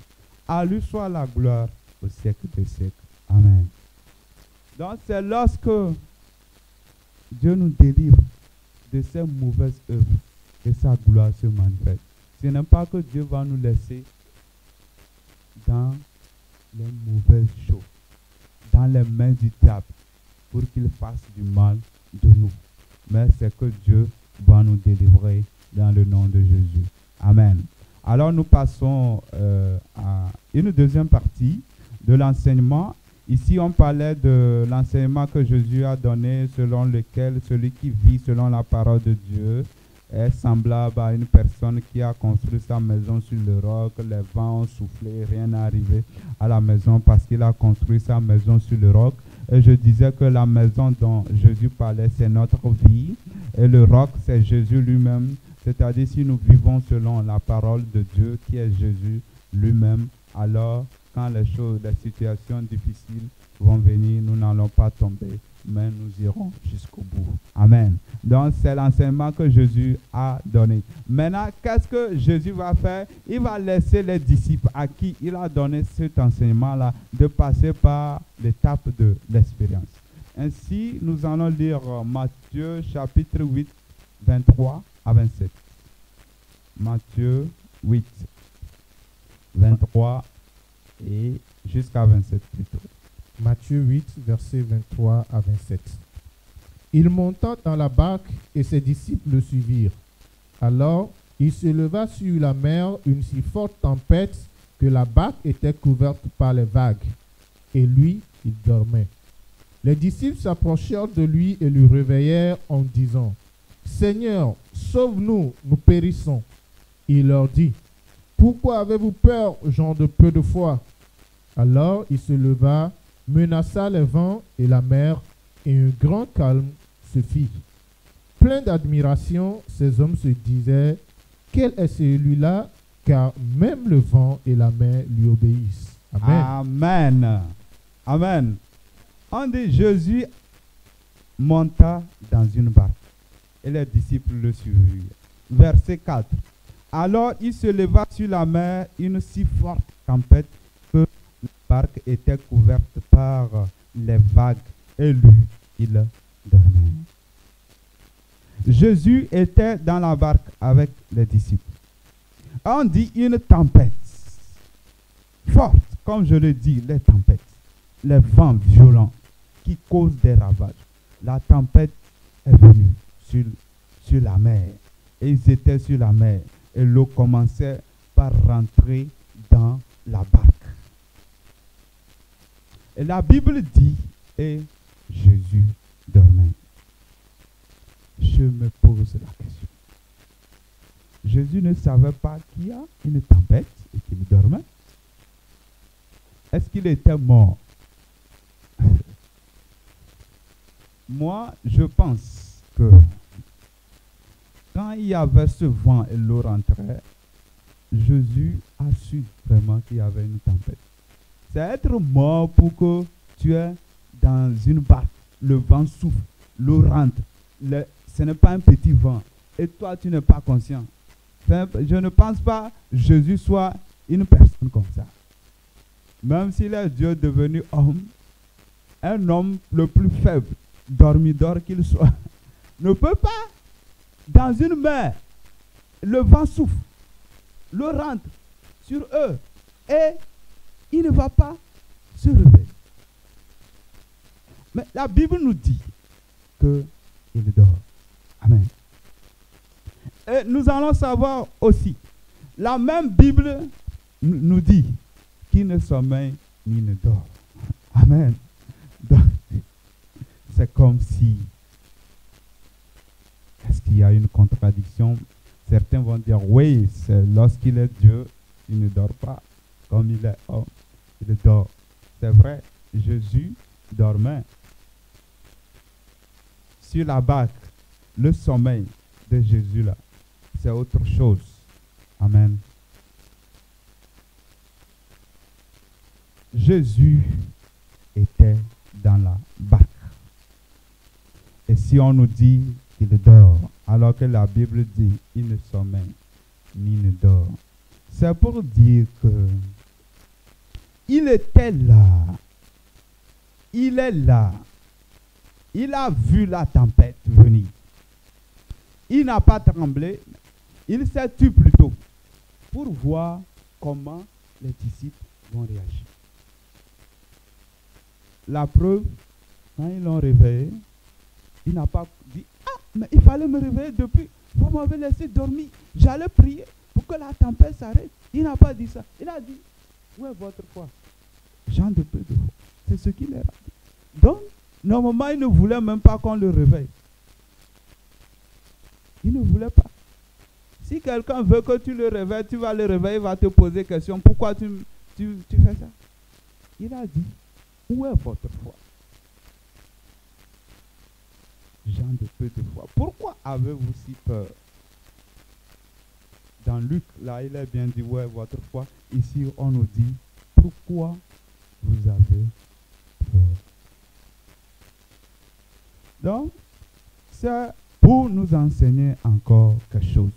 À lui soit la gloire au siècle des siècles. Amen. Donc c'est lorsque Dieu nous délivre de ces mauvaises œuvres que sa gloire se manifeste. Ce n'est pas que Dieu va nous laisser dans les mauvaises choses, dans les mains du diable, pour qu'il fasse du mal de nous. Mais c'est que Dieu va nous délivrer dans le nom de Jésus. Amen. Alors nous passons à une deuxième partie de l'enseignement. Ici, on parlait de l'enseignement que Jésus a donné, selon lequel celui qui vit selon la parole de Dieu est semblable à une personne qui a construit sa maison sur le roc. Les vents ont soufflé, rien n'est arrivé à la maison parce qu'il a construit sa maison sur le roc. Et je disais que la maison dont Jésus parlait, c'est notre vie. Et le roc, c'est Jésus lui-même. C'est-à-dire, si nous vivons selon la parole de Dieu, qui est Jésus lui-même, alors, quand les situations difficiles vont venir, nous n'allons pas tomber, mais nous irons jusqu'au bout. Amen. Donc, c'est l'enseignement que Jésus a donné. Maintenant, qu'est-ce que Jésus va faire? Il va laisser les disciples à qui il a donné cet enseignement-là de passer par l'étape de l'expérience. Ainsi, nous allons lire Matthieu chapitre 8, 23 à 27. Matthieu 8, 23 et jusqu'à 27 plutôt. Matthieu 8, versets 23 à 27. Il monta dans la barque et ses disciples le suivirent. Alors, il se leva sur la mer une si forte tempête que la barque était couverte par les vagues. Et lui, il dormait. Les disciples s'approchèrent de lui et le réveillèrent en disant, « Seigneur, sauve-nous, nous périssons. » Il leur dit, « Pourquoi avez-vous peur, gens de peu de foi ?» Alors il se leva, menaça les vents et la mer, et un grand calme se fit. Plein d'admiration, ces hommes se disaient, « Quel est celui-là, car même le vent et la mer lui obéissent. » Amen. Amen. Amen. On dit, Jésus monta dans une barque et les disciples le suivirent. Verset 4. Alors il se leva sur la mer une si forte tempête que la barque était couverte par les vagues et lui, il dormait. Jésus était dans la barque avec les disciples. On dit une tempête forte, comme je le dis, les tempêtes, les vents violents qui causent des ravages. La tempête est venue sur la mer et ils étaient sur la mer. Et l'eau commençait par rentrer dans la barque. Et la Bible dit, et Jésus dormait. Je me pose la question. Jésus ne savait pas qu'il y a une tempête et qu'il dormait. Est-ce qu'il était mort? Moi, je pense que quand il y avait ce vent et l'eau rentrait, Jésus a su vraiment qu'il y avait une tempête. C'est être mort pour que tu es dans une barque, le vent souffle, l'eau rentre. Ce n'est pas un petit vent. Et toi, tu n'es pas conscient. Je ne pense pas que Jésus soit une personne comme ça. Même s'il est Dieu devenu homme, un homme le plus faible, dormidor qu'il soit, ne peut pas. Dans une mer, le vent souffle, l'eau rentre sur eux et il ne va pas se réveiller. Mais la Bible nous dit qu'il dort. Amen. Et nous allons savoir aussi, la même Bible nous dit qu'il ne sommeille ni ne dort. Amen. Donc, c'est comme si est-ce qu'il y a une contradiction? Certains vont dire, oui, c'est lorsqu'il est Dieu, il ne dort pas. Comme il est homme, il dort. C'est vrai, Jésus dormait. Sur la barque, le sommeil de Jésus là, c'est autre chose. Amen. Jésus était dans la barque. Et si on nous dit qu'il dort, Alors que la Bible dit, il ne sommeille ni ne dort. C'est pour dire que il était là. Il est là. Il a vu la tempête venir. Il n'a pas tremblé. Il s'est tué plutôt pour voir comment les disciples vont réagir. La preuve, quand ils l'ont réveillé, il n'a pas dit « Ah, mais il fallait me réveiller depuis. Vous m'avez laissé dormir. J'allais prier pour que la tempête s'arrête. » Il n'a pas dit ça. Il a dit « Où est votre foi ?» Jean de peu de foi. C'est ce qu'il a dit. Donc, normalement, il ne voulait même pas qu'on le réveille. Il ne voulait pas. Si quelqu'un veut que tu le réveilles, tu vas le réveiller, il va te poser question. Pourquoi tu fais ça? Il a dit, où est votre foi? Jean de peu de foi. Pourquoi avez-vous si peur? Dans Luc, là, il est bien dit, où est votre foi? Ici, on nous dit, pourquoi vous avez peur? Donc, c'est pour nous enseigner encore quelque chose.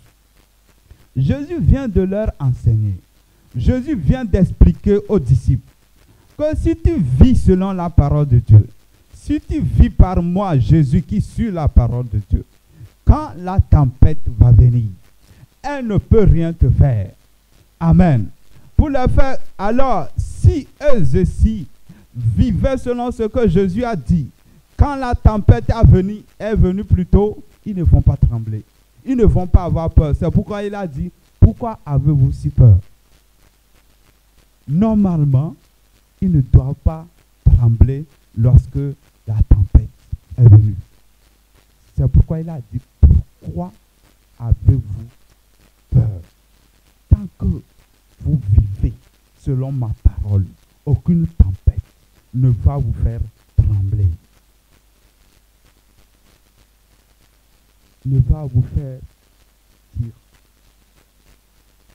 Jésus vient de leur enseigner. Jésus vient d'expliquer aux disciples que si tu vis selon la parole de Dieu, si tu vis par moi, Jésus qui suit la parole de Dieu, quand la tempête va venir, elle ne peut rien te faire. Amen. Pour le faire, alors, si eux aussi vivaient selon ce que Jésus a dit, quand la tempête est venue plus tôt, ils ne vont pas trembler. Ils ne vont pas avoir peur. C'est pourquoi il a dit, pourquoi avez-vous si peur? Normalement, ils ne doivent pas trembler lorsque la tempête est venue. C'est pourquoi il a dit, pourquoi avez-vous peur? Tant que vous vivez selon ma parole, aucune tempête ne va vous faire trembler. Ne va vous faire dire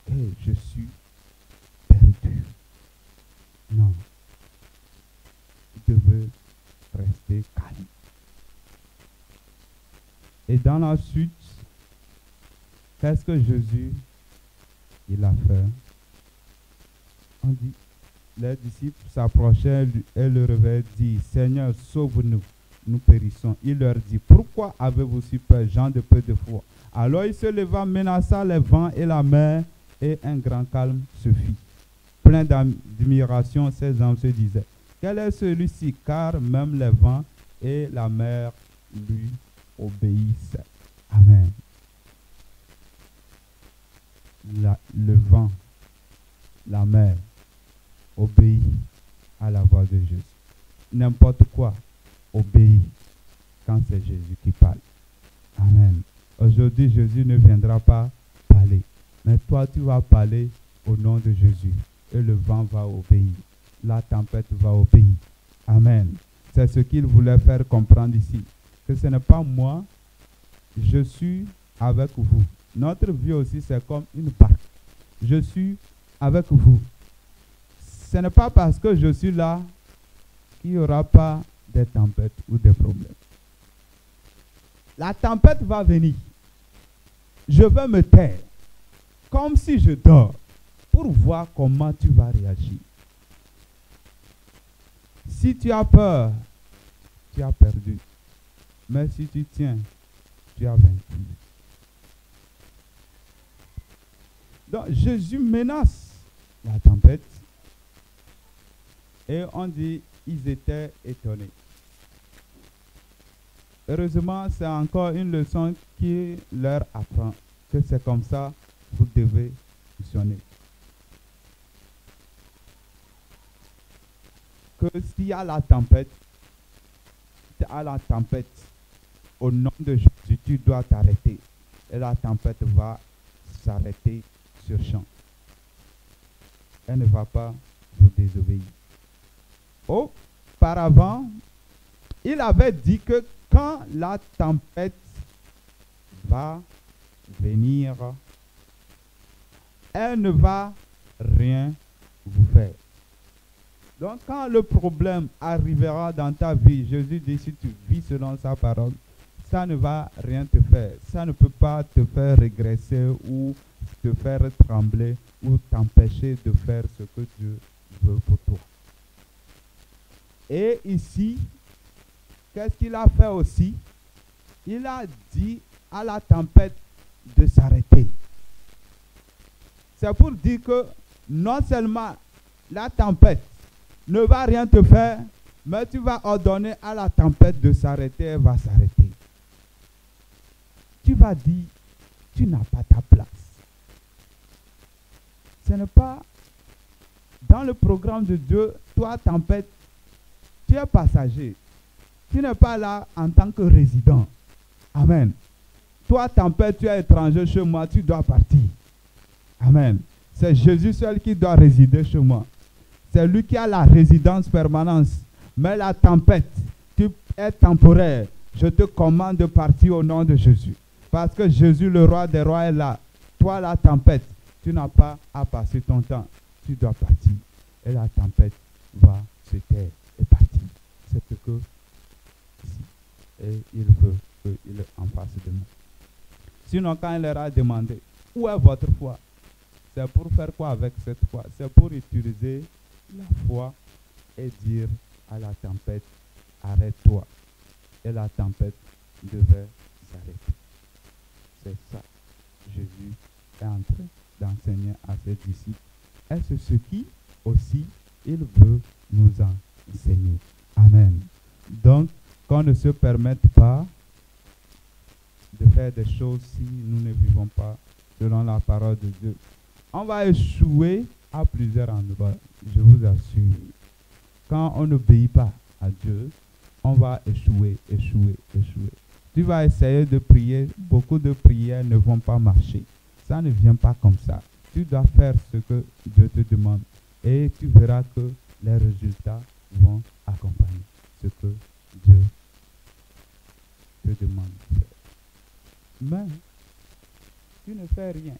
que je suis perdu. Non. Vous devez rester calme. Et dans la suite, qu'est-ce que Jésus il a fait? On dit, les disciples s'approchaient et le réveillèrent, dit, Seigneur, sauve-nous. Nous périssons. Il leur dit, pourquoi avez-vous si peur, gens de peu de foi? Alors il se leva, menaça les vents et la mer, et un grand calme se fit. Plein d'admiration, ces hommes se disaient, quel est celui-ci? Car même les vents et la mer lui obéissent. Amen. Le vent, la mer obéit à la voix de Jésus. N'importe quoi obéit quand c'est Jésus qui parle. Amen. Aujourd'hui, Jésus ne viendra pas parler. Mais toi, tu vas parler au nom de Jésus. Et le vent va obéir. La tempête va obéir. Amen. C'est ce qu'il voulait faire comprendre ici. Que ce n'est pas moi, je suis avec vous. Notre vie aussi, c'est comme une barque. Je suis avec vous. Ce n'est pas parce que je suis là qu'il n'y aura pas des tempêtes ou des problèmes. La tempête va venir. Je vais me taire, comme si je dors, pour voir comment tu vas réagir. Si tu as peur, tu as perdu. Mais si tu tiens, tu as vaincu. Donc Jésus menace la tempête. Et on dit, ils étaient étonnés. Heureusement, c'est encore une leçon qui leur apprend que c'est comme ça que vous devez fonctionner. Que s'il y a la tempête, au nom de Jésus, tu dois t'arrêter. Et la tempête va s'arrêter sur champ. Elle ne va pas vous désobéir. Auparavant, il avait dit que quand la tempête va venir, elle ne va rien vous faire. Donc quand le problème arrivera dans ta vie, Jésus dit, si tu vis selon sa parole, ça ne va rien te faire. Ça ne peut pas te faire régresser ou te faire trembler ou t'empêcher de faire ce que Dieu veut pour toi. Et ici, qu'est-ce qu'il a fait aussi? Il a dit à la tempête de s'arrêter. C'est pour dire que non seulement la tempête ne va rien te faire, mais tu vas ordonner à la tempête de s'arrêter, elle va s'arrêter. Tu vas dire, tu n'as pas ta place. Ce n'est pas dans le programme de Dieu, toi tempête, tu es passager. Tu n'es pas là en tant que résident. Amen. Toi tempête, tu es étranger chez moi, tu dois partir. Amen. C'est Jésus seul qui doit résider chez moi. C'est lui qui a la résidence permanente. Mais la tempête, tu es temporaire. Je te commande de partir au nom de Jésus. Parce que Jésus, le roi des rois, est là. Toi, la tempête, tu n'as pas à passer ton temps. Tu dois partir. Et la tempête va se taire et partir. C'est ce que et il veut qu'il est en face de nous. Sinon, quand il leur a demandé, où est votre foi? C'est pour faire quoi avec cette foi? C'est pour utiliser la foi et dire à la tempête, arrête-toi. Et la tempête devait s'arrêter. C'est ça. Jésus est en train d'enseigner à ses disciples. Et c'est ce qui aussi il veut nous enseigner. Amen. Donc, qu'on ne se permette pas de faire des choses si nous ne vivons pas selon la parole de Dieu. On va échouer à plusieurs endroits, je vous assure. Quand on n'obéit pas à Dieu, on va échouer. Tu vas essayer de prier, beaucoup de prières ne vont pas marcher. Ça ne vient pas comme ça. Tu dois faire ce que Dieu te demande et tu verras que les résultats vont accompagner ce que Dieu te demande de faire. Mais tu ne fais rien.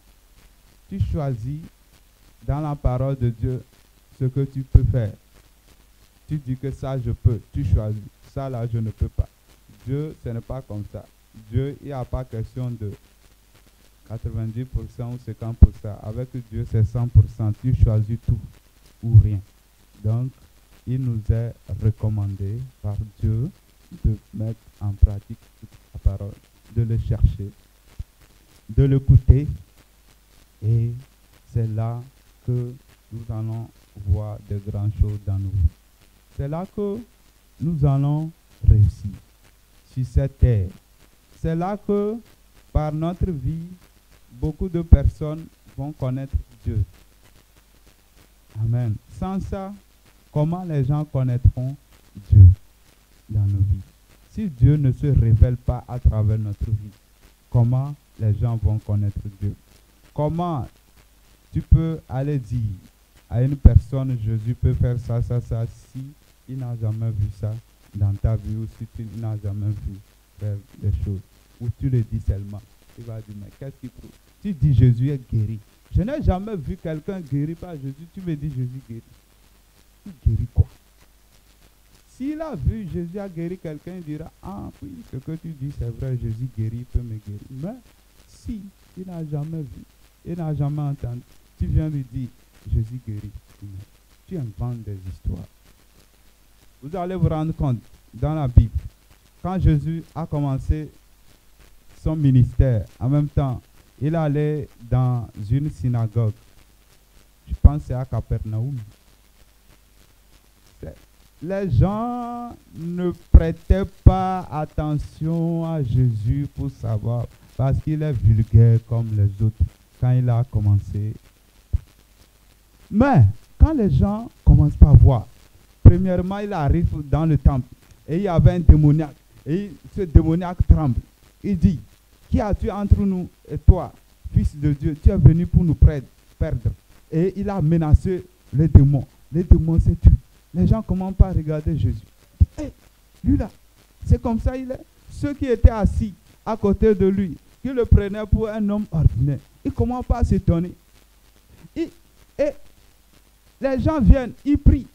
Tu choisis dans la parole de Dieu ce que tu peux faire. Tu dis que ça je peux, tu choisis. Ça là je ne peux pas. Dieu, ce n'est pas comme ça. Dieu, il n'y a pas question de 90% ou 50%. Avec Dieu, c'est 100%. Tu choisis tout ou rien. Donc, il nous est recommandé par Dieu de mettre en pratique toute la parole, de le chercher, de l'écouter. Et c'est là que nous allons voir de grandes choses dans nos vies. C'est là que nous allons réussir sur cette terre. C'est là que par notre vie, beaucoup de personnes vont connaître Dieu. Amen. Sans ça, comment les gens connaîtront Dieu dans nos vies? Si Dieu ne se révèle pas à travers notre vie, comment les gens vont connaître Dieu? Comment tu peux aller dire à une personne, Jésus peut faire ça, si il n'a jamais vu ça dans ta vie ou si tu n'as jamais vu faire des choses? Ou tu le dis seulement. Il va dire, mais qu'est-ce qu'il prouve? Tu dis Jésus est guéri. Je n'ai jamais vu quelqu'un guéri par Jésus. Tu me dis Jésus guéri. Tu guéris quoi? S'il a vu Jésus a guéri quelqu'un, il dira, ah oui, ce que tu dis c'est vrai, Jésus guérit, il peut me guérir. Mais si il n'a jamais vu, il n'a jamais entendu, tu viens lui dire, Jésus guérit. Tu inventes des histoires. Vous allez vous rendre compte, dans la Bible, quand Jésus a commencé son ministère, en même temps, il allait dans une synagogue. Je pense que c'est à Capernaum. Les gens ne prêtaient pas attention à Jésus pour savoir, parce qu'il est vulgaire comme les autres quand il a commencé. Mais quand les gens commencent à voir, premièrement, il arrive dans le temple et il y avait un démoniaque. Et ce démoniaque tremble. Il dit, qui as-tu entre nous et toi, fils de Dieu? Tu es venu pour nous perdre. Et il a menacé les démons. Les démons s'est tué. Les gens commencent pas à regarder Jésus. Hey, lui là, c'est comme ça il est. Ceux qui étaient assis à côté de lui, qui le prenaient pour un homme ordinaire, ils commencent pas à s'étonner. Et les gens viennent, ils prient.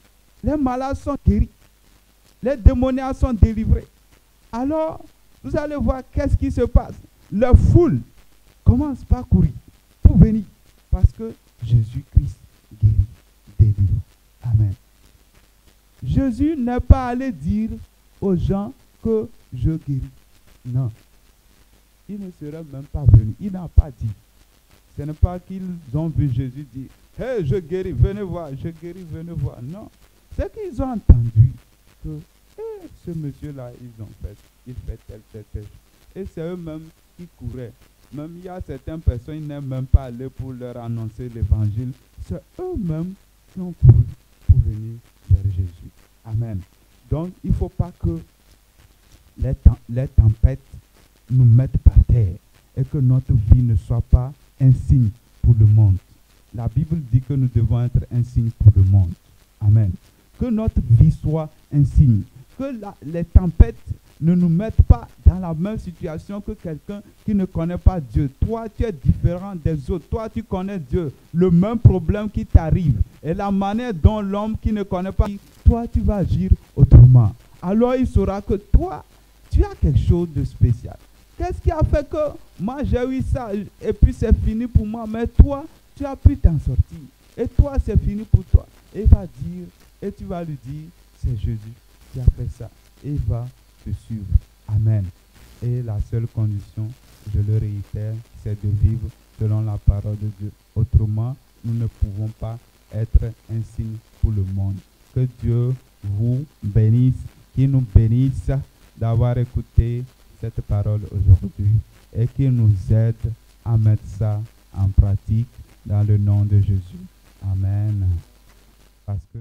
Les malades sont guéris. Les démoniaques sont délivrés. Alors, vous allez voir qu'est-ce qui se passe. La foule commence par courir pour venir parce que Jésus-Christ guérit, délivre. Amen. Jésus n'est pas allé dire aux gens que je guéris. Non. Il ne serait même pas venu. Il n'a pas dit. Ce n'est pas qu'ils ont vu Jésus dire « Hey, je guéris, venez voir, je guéris, venez voir. » Non. C'est qu'ils ont entendu que ce monsieur-là, il fait tel. Et c'est eux-mêmes qui couraient. Même il y a certaines personnes qui n'aiment même pas aller pour leur annoncer l'évangile. C'est eux-mêmes qui ont couru pour venir vers Jésus. Amen. Donc, il ne faut pas que les tempêtes nous mettent par terre et que notre vie ne soit pas un signe pour le monde. La Bible dit que nous devons être un signe pour le monde. Amen. Que notre vie soit un signe. Que les tempêtes ne nous mettent pas dans la même situation que quelqu'un qui ne connaît pas Dieu. Toi, tu es différent des autres. Toi, tu connais Dieu. Le même problème qui t'arrive et la manière dont l'homme qui ne connaît pas, toi, tu vas agir autrement. Alors, il saura que toi, tu as quelque chose de spécial. Qu'est-ce qui a fait que moi, j'ai eu ça et puis c'est fini pour moi, mais toi, tu as pu t'en sortir. Et toi, c'est fini pour toi. Et il va dire, et tu vas lui dire, c'est Jésus qui a fait ça. Et il va te suivre. Amen. Et la seule condition, je le réitère, c'est de vivre selon la parole de Dieu. Autrement, nous ne pouvons pas être un signe pour le monde. Que Dieu vous bénisse, qu'il nous bénisse d'avoir écouté cette parole aujourd'hui et qu'il nous aide à mettre ça en pratique dans le nom de Jésus. Amen. Parce que